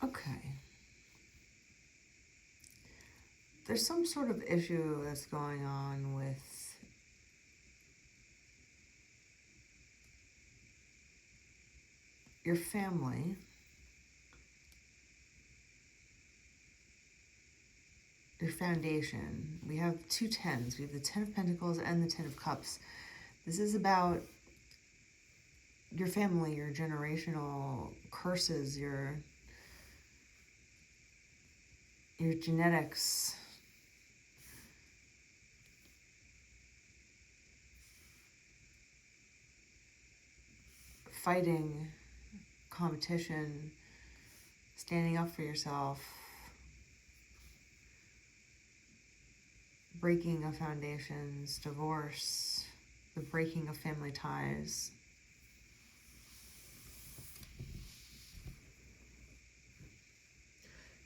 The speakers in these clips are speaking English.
Okay. There's some sort of issue that's going on with your family. Your foundation. We have two tens. We have the Ten of Pentacles and the Ten of Cups. This is about your family, your generational curses, your genetics. Fighting, competition, standing up for yourself, breaking of foundations, divorce, the breaking of family ties.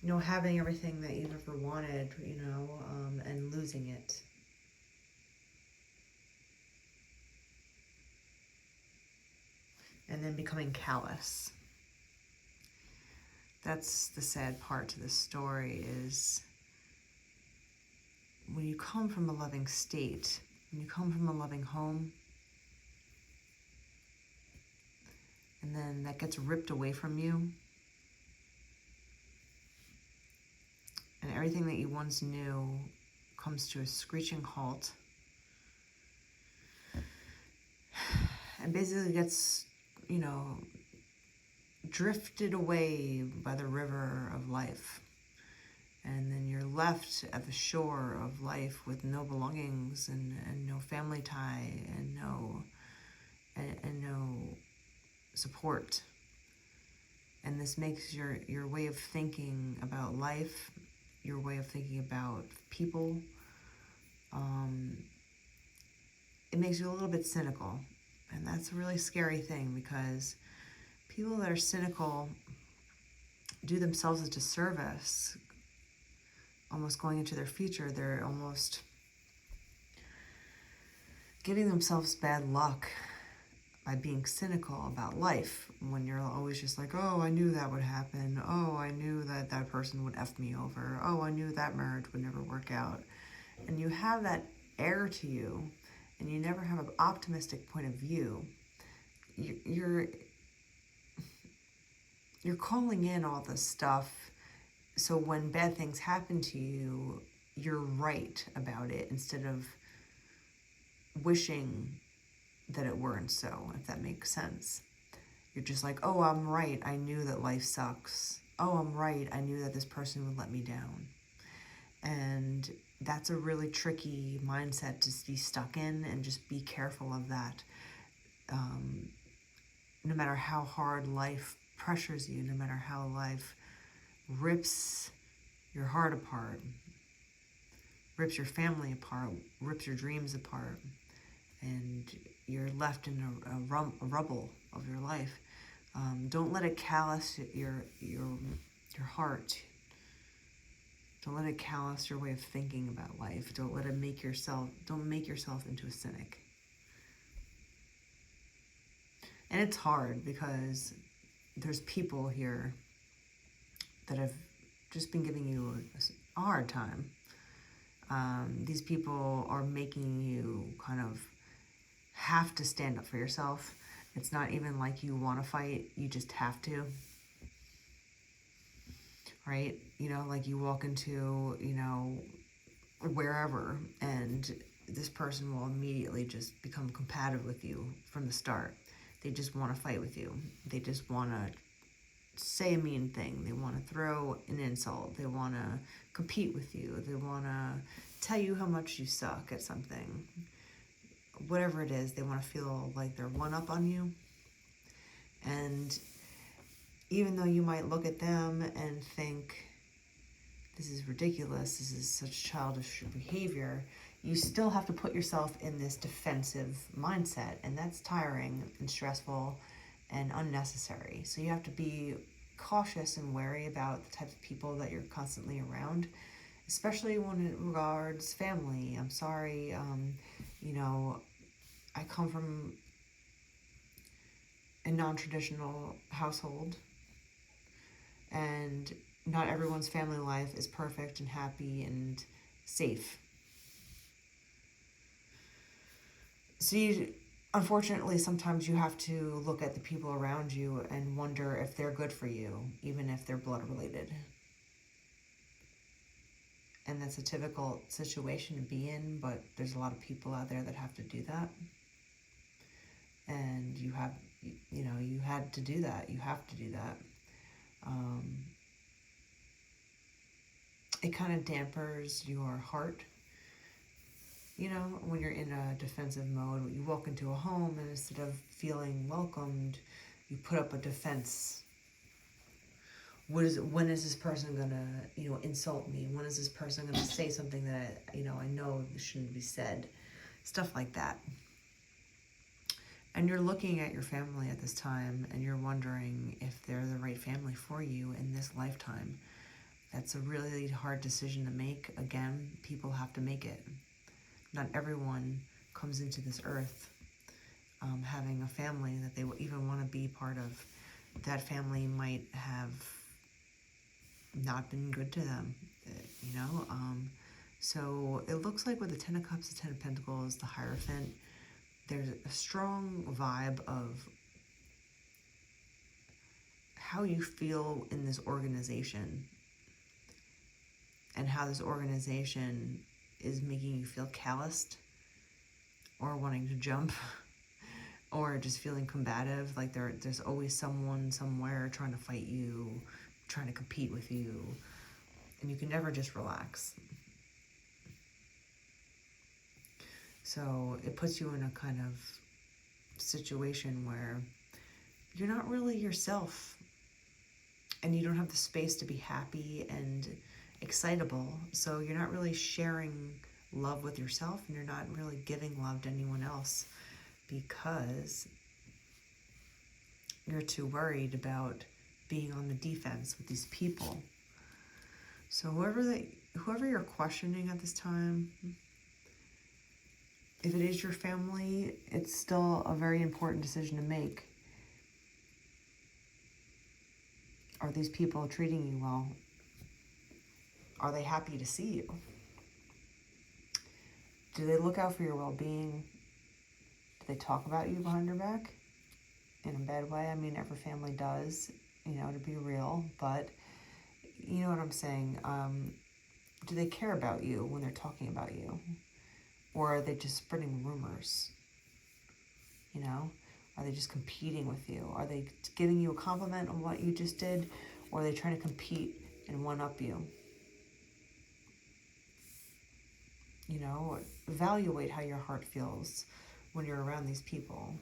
You know, having everything that you've ever wanted, you know, and losing it. And then becoming callous. That's the sad part to this story, is when you come from a loving state, when you come from a loving home, and then that gets ripped away from you, and everything that you once knew comes to a screeching halt, and basically gets, you know, drifted away by the river of life. And then you're left at the shore of life with no belongings and no family tie and no support. And this makes your way of thinking about life, your way of thinking about people, it makes you a little bit cynical. And that's a really scary thing, because people that are cynical do themselves a disservice, almost going into their future. They're almost giving themselves bad luck by being cynical about life, when you're always just like, oh, I knew that would happen. Oh, I knew that that person would F me over. Oh, I knew that marriage would never work out. And you have that air to you, and you never have an optimistic point of view. You're calling in all this stuff, so when bad things happen to you, you're right about it, instead of wishing that it weren't so, if that makes sense. You're just like, oh, I'm right. I knew that life sucks. Oh, I'm right. I knew that this person would let me down. And that's a really tricky mindset to be stuck in, and just be careful of that. No matter how hard life pressures you, no matter how life rips your heart apart, rips your family apart, rips your dreams apart, and you're left in a rubble of your life. Don't let it callous your heart. Don't let it callous your way of thinking about life. Don't make yourself into a cynic. And it's hard, because there's people here that have just been giving you a hard time. These people are making you kind of have to stand up for yourself. It's not even like you want to fight, you just have to. Right? You know, like you walk into, you know, wherever, and this person will immediately just become compatible with you from the start. They just want to fight with you. They just want to say a mean thing. They want to throw an insult. They want to compete with you. They want to tell you how much you suck at something. Whatever it is, they want to feel like they're one up on you. And even though you might look at them and think, this is ridiculous, this is such childish behavior, you still have to put yourself in this defensive mindset, and that's tiring and stressful and unnecessary. So you have to be cautious and wary about the types of people that you're constantly around, especially when it regards family. I'm sorry, you know, I come from a non-traditional household, And not everyone's family life is perfect and happy and safe. So unfortunately, sometimes you have to look at the people around you and wonder if they're good for you, even if they're blood related. And that's a difficult situation to be in, but there's a lot of people out there that have to do that. And you had to do that. You have to do that. It kind of dampers your heart. When you're in a defensive mode, you walk into a home and instead of feeling welcomed, you put up a defense. When is this person gonna, insult me? When is this person gonna say something that I know shouldn't be said? Stuff like that. And you're looking at your family at this time and you're wondering if they're the right family for you in this lifetime. That's a really hard decision to make. Again, people have to make it. Not everyone comes into this earth having a family that they even want to be part of. That family might have not been good to them, So it looks like with the Ten of Cups, the Ten of Pentacles, the Hierophant, there's a strong vibe of how you feel in this organization and how this organization is making you feel calloused or wanting to jump or just feeling combative, like there's always someone somewhere trying to fight you, trying to compete with you, and you can never just relax. So it puts you in a kind of situation where you're not really yourself and you don't have the space to be happy and excitable. So you're not really sharing love with yourself and you're not really giving love to anyone else because you're too worried about being on the defense with these people. So whoever you're questioning at this time, if it is your family, it's still a very important decision to make. Are these people treating you well? Are they happy to see you? Do they look out for your well-being? Do they talk about you behind your back in a bad way? I mean, every family does, to be real, but you know what I'm saying. Do they care about you when they're talking about you? Or are they just spreading rumors? Are they just competing with you? Are they giving you a compliment on what you just did? Or are they trying to compete and one-up you? Evaluate how your heart feels when you're around these people.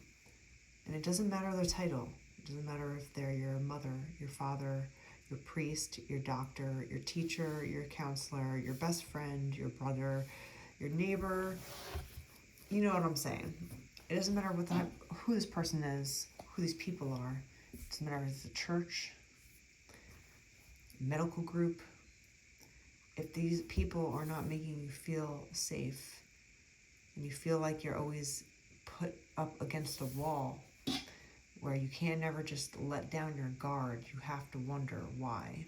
And it doesn't matter their title. It doesn't matter if they're your mother, your father, your priest, your doctor, your teacher, your counselor, your best friend, your brother, your neighbor. You know what I'm saying. It doesn't matter who this person is, who these people are. It doesn't matter if it's a church, medical group. If these people are not making you feel safe and you feel like you're always put up against a wall where you can never just let down your guard, you have to wonder why.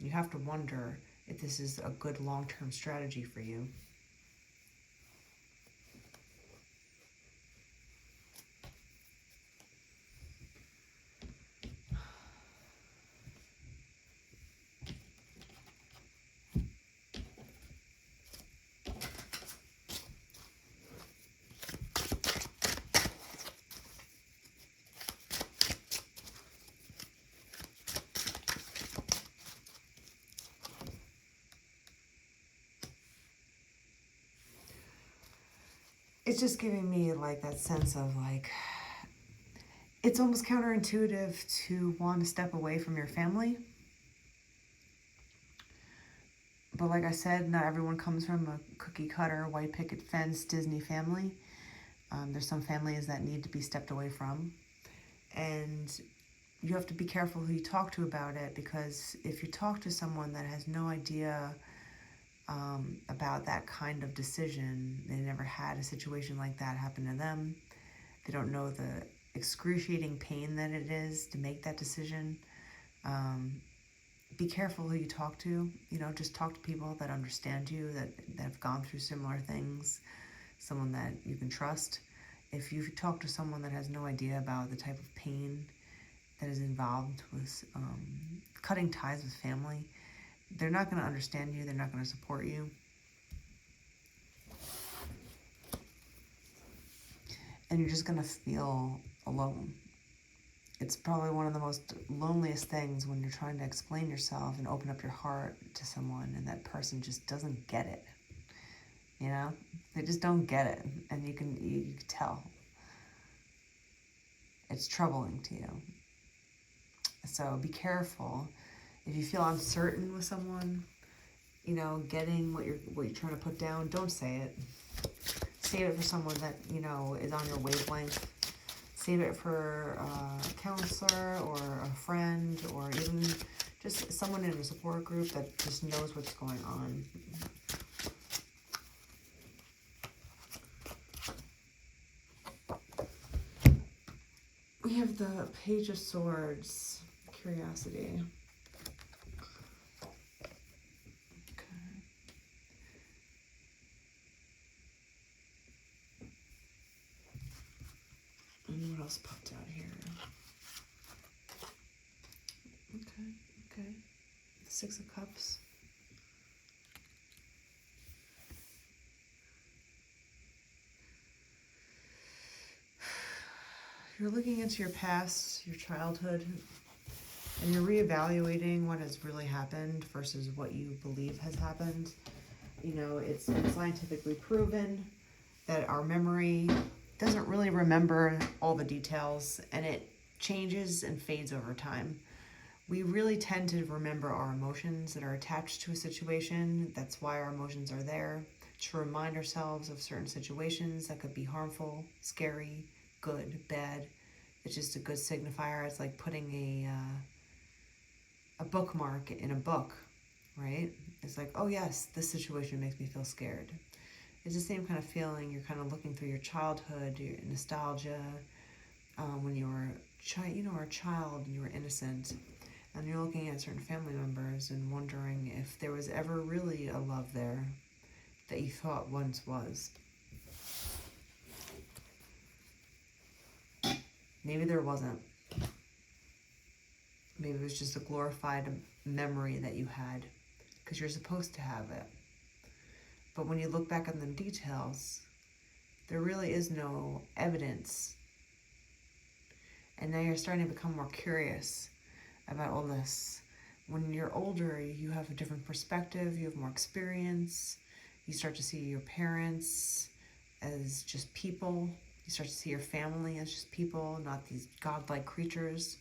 You have to wonder if this is a good long-term strategy for you. It's just giving me like that sense of like, it's almost counterintuitive to want to step away from your family. But like I said, not everyone comes from a cookie cutter, white picket fence, Disney family. There's some families that need to be stepped away from. And you have to be careful who you talk to about it, because if you talk to someone that has no idea about that kind of decision, they never had a situation like that happen to them, they don't know the excruciating pain that it is to make that decision, be careful who you talk to. You know, just talk to people that understand you, that have gone through similar things, someone that you can trust. If you talk to someone that has no idea about the type of pain that is involved with cutting ties with family, they're not going to understand you. They're not going to support you. And you're just going to feel alone. It's probably one of the most loneliest things when you're trying to explain yourself and open up your heart to someone, and that person just doesn't get it. You know, they just don't get it, and you can tell. It's troubling to you. So be careful. If you feel uncertain with someone, you know, getting what you're trying to put down, don't say it. Save it for someone that, you know, is on your wavelength. Save it for a counselor or a friend, or even just someone in a support group that just knows what's going on. We have the Page of Swords, Curiosity. And what else popped out here? Okay. The Six of Cups. You're looking into your past, your childhood, and you're reevaluating what has really happened versus what you believe has happened. You know, it's been scientifically proven that our memory doesn't really remember all the details, and it changes and fades over time. We really tend to remember our emotions that are attached to a situation. That's why our emotions are there, to remind ourselves of certain situations that could be harmful, scary, good, bad. It's just a good signifier. It's like putting a bookmark in a book, right? It's like, oh yes, this situation makes me feel scared. It's the same kind of feeling. You're kind of looking through your childhood, your nostalgia, when you were a child and you were innocent, and you're looking at certain family members and wondering if there was ever really a love there that you thought once was. Maybe there wasn't. Maybe it was just a glorified memory that you had because you're supposed to have it. But when you look back on the details, there really is no evidence. And now you're starting to become more curious about all this. When you're older, you have a different perspective, you have more experience. You start to see your parents as just people. You start to see your family as just people, not these godlike creatures.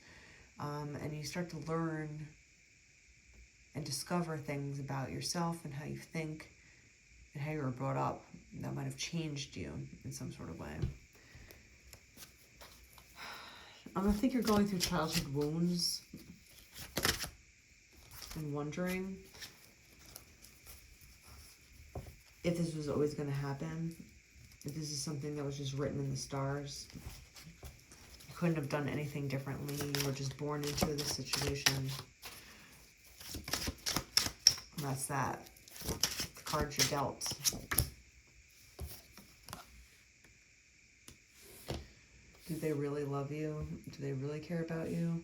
And you start to learn and discover things about yourself and how you think and how you were brought up that might have changed you in some sort of way. I think you're going through childhood wounds and wondering if this was always going to happen, if this is something that was just written in the stars. You couldn't have done anything differently. You were just born into this situation. And that's that. The cards you're dealt. Do they really love you? Do they really care about you?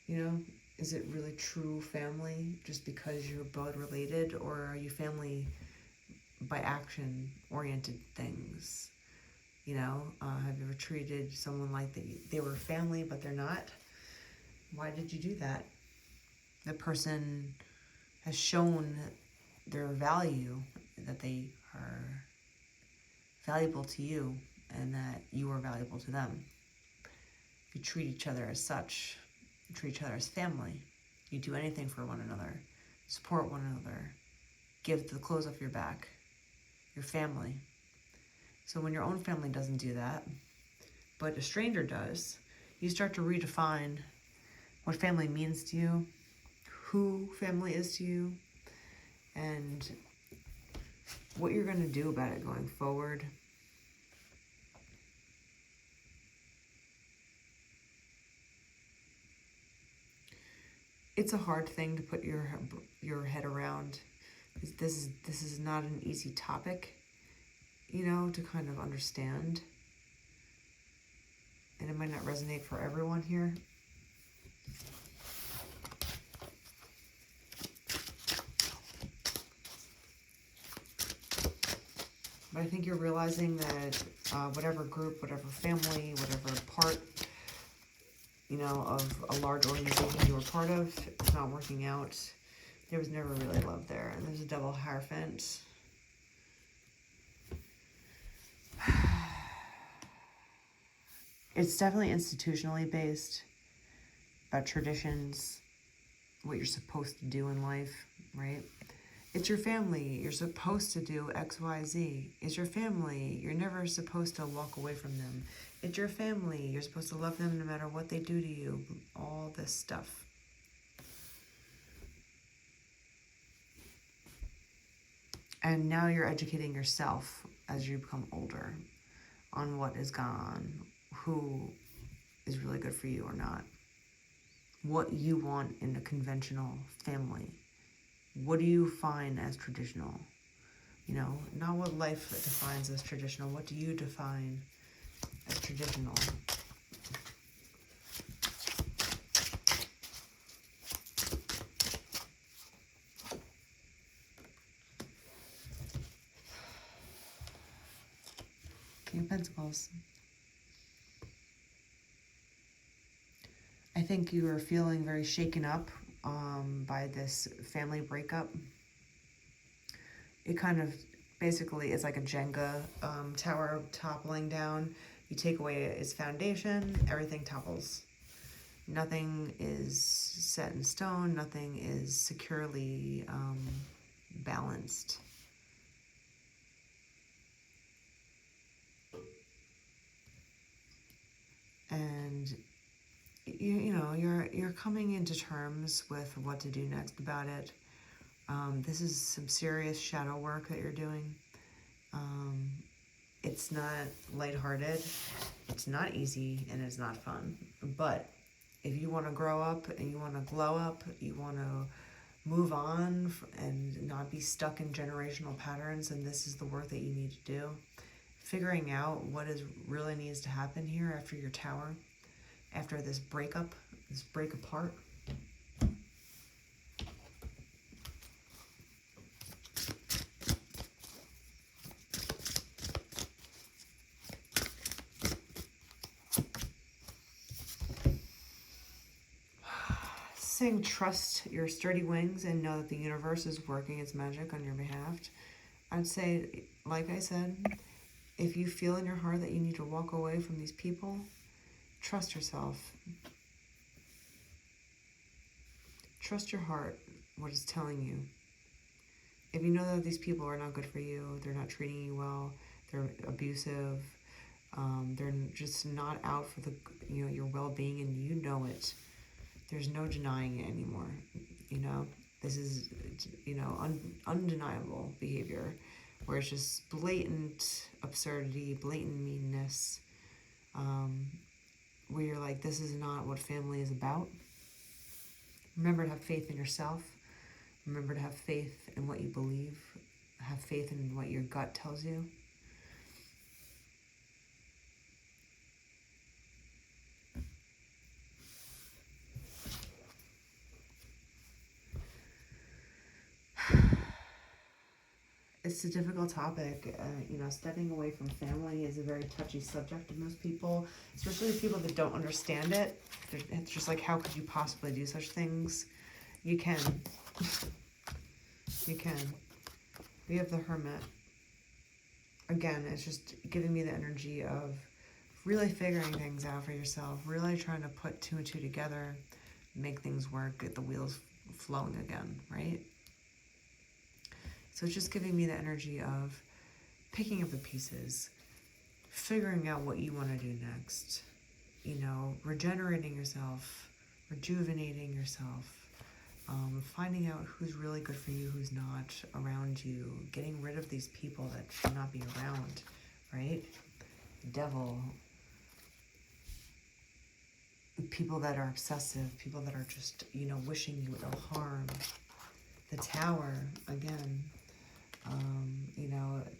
You know, is it really true family just because you're blood related, or are you family by action-oriented things? You know, have you ever treated someone like they were family but they're not? Why did you do that? The person has shown their value, that they are valuable to you and that you are valuable to them. You treat each other as such. You treat each other as family. You do anything for one another. Support one another. Give the clothes off your back. Your family. So when your own family doesn't do that, but a stranger does, you start to redefine what family means to you, who family is to you, and what you're going to do about it going forward. it's a hard thing to put your head around. This is not an easy topic, you know, to kind of understand. And it might not resonate for everyone here. But I think you're realizing that whatever group, whatever family, whatever part, you know, of a large organization you were part of, it's not working out. There was never really love there. And there's a double Hierophant. It's definitely institutionally based, about traditions, what you're supposed to do in life, right? It's your family. You're supposed to do X, Y, Z. It's your family. You're never supposed to walk away from them. It's your family. You're supposed to love them no matter what they do to you. All this stuff. And now you're educating yourself as you become older on what is gone, who is really good for you or not, what you want in a conventional family. What do you find as traditional? You know, not what life defines as traditional. What do you define as traditional? King of Pentacles. I think you are feeling very shaken up by this family breakup. It kind of basically is like a Jenga tower toppling down. You take away its foundation, everything topples. Nothing is set in stone. Nothing is securely balanced. And you know, you're coming into terms with what to do next about it. This is some serious shadow work that you're doing. It's not lighthearted, it's not easy, and it's not fun. But if you want to grow up and you want to glow up, you want to move on and not be stuck in generational patterns, and this is the work that you need to do. Figuring out what really needs to happen here after your tower. After this breakup, this break apart. Saying trust your sturdy wings and know that the universe is working its magic on your behalf. I'd say, like I said, if you feel in your heart that you need to walk away from these people, trust yourself. Trust your heart, what it's telling you. If you know that these people are not good for you, they're not treating you well, they're abusive, they're just not out for the your well-being, and you know it. There's no denying it anymore. You know, this is undeniable behavior, where it's just blatant absurdity, blatant meanness. Where you're like, this is not what family is about. Remember to have faith in yourself. Remember to have faith in what you believe. Have faith in what your gut tells you. It's a difficult topic. Stepping away from family is a very touchy subject to most people, especially people that don't understand it. It's just like, how could you possibly do such things? You can. You can. We have the Hermit. Again, it's just giving me the energy of really figuring things out for yourself, really trying to put two and two together, make things work, get the wheels flowing again, right? So it's just giving me the energy of picking up the pieces, figuring out what you want to do next, regenerating yourself, rejuvenating yourself, finding out who's really good for you, who's not around you, getting rid of these people that should not be around, right? Devil. people that are obsessive, people that are just, wishing you ill harm. The Tower, again,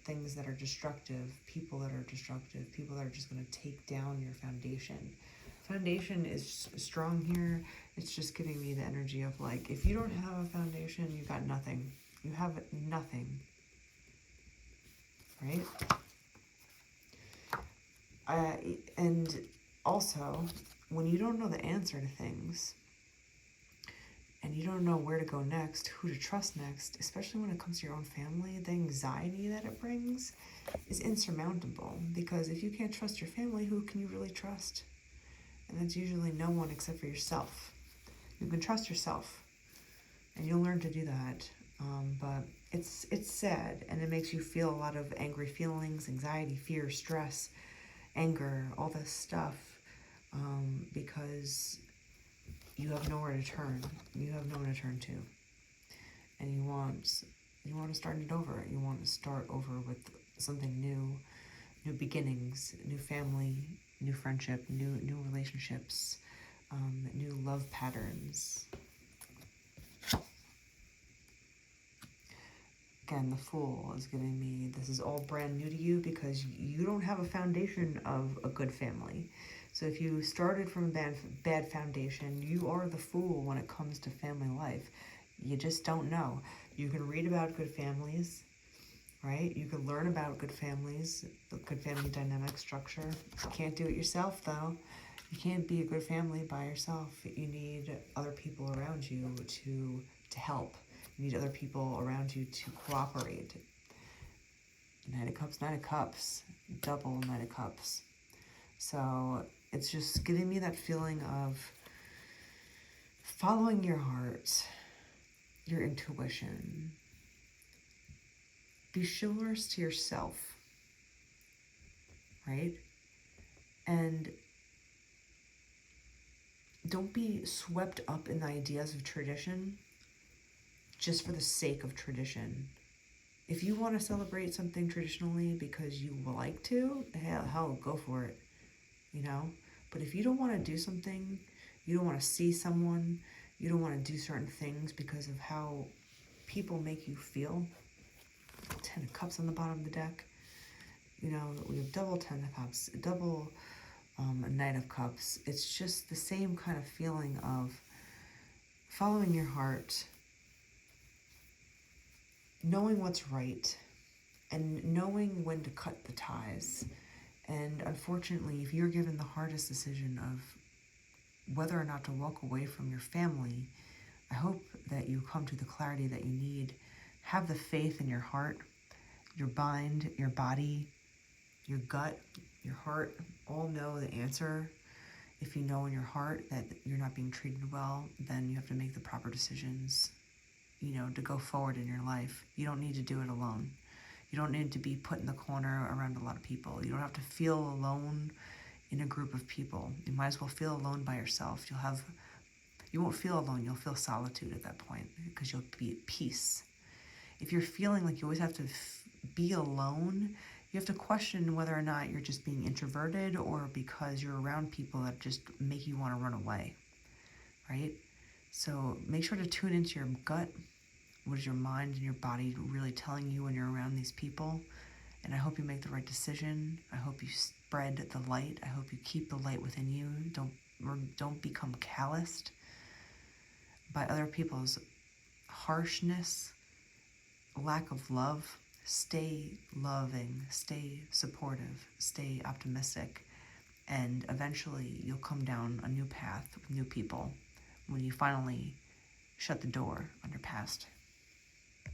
things that are destructive, people that are destructive, people that are just going to take down your foundation. Foundation is strong here. It's just giving me the energy of like, if you don't have a foundation, you got nothing. You have nothing, right? And also, when you don't know the answer to things, and you don't know where to go next, who to trust next, especially when it comes to your own family, the anxiety that it brings is insurmountable. Because if you can't trust your family, who can you really trust? And that's usually no one except for yourself. You can trust yourself, and you'll learn to do that. But it's sad, and it makes you feel a lot of angry feelings, anxiety, fear, stress, anger, all this stuff, because you have nowhere to turn. You have no one to turn to, and you want to start it over. You want to start over with something new beginnings, new family, new friendship, new relationships, new love patterns. Again, the Fool is giving me, this is all brand new to you because you don't have a foundation of a good family. So if you started from a bad foundation, you are the fool when it comes to family life. You just don't know. You can read about good families, right? You can learn about good families, the good family dynamic structure. You can't do it yourself, though. You can't be a good family by yourself. You need other people around you to help. You need other people around you to cooperate. Knight of Cups, double Knight of Cups. So it's just giving me that feeling of following your heart, your intuition. Be chivalrous to yourself, right? And don't be swept up in the ideas of tradition just for the sake of tradition. If you want to celebrate something traditionally because you like to, hell, go for it, But if you don't want to do something, you don't want to see someone, you don't want to do certain things because of how people make you feel. 10 of Cups on the bottom of the deck. We have double 10 of Cups, double Knight of Cups. It's just the same kind of feeling of following your heart, knowing what's right, and knowing when to cut the ties. And unfortunately, if you're given the hardest decision of whether or not to walk away from your family, I hope that you come to the clarity that you need. Have the faith in your heart, your mind, your body, your gut, your heart, all know the answer. If you know in your heart that you're not being treated well, then you have to make the proper decisions, to go forward in your life. You don't need to do it alone. You don't need to be put in the corner around a lot of people. You don't have to feel alone in a group of people. You might as well feel alone by yourself. You won't feel alone. You'll feel solitude at that point because you'll be at peace. If you're feeling like you always have to be alone, you have to question whether or not you're just being introverted or because you're around people that just make you want to run away, right? So make sure to tune into your gut. What is your mind and your body really telling you when you're around these people? And I hope you make the right decision. I hope you spread the light. I hope you keep the light within you. Don't become calloused by other people's harshness, lack of love. Stay loving, stay supportive, stay optimistic, and eventually you'll come down a new path with new people when you finally shut the door on your past.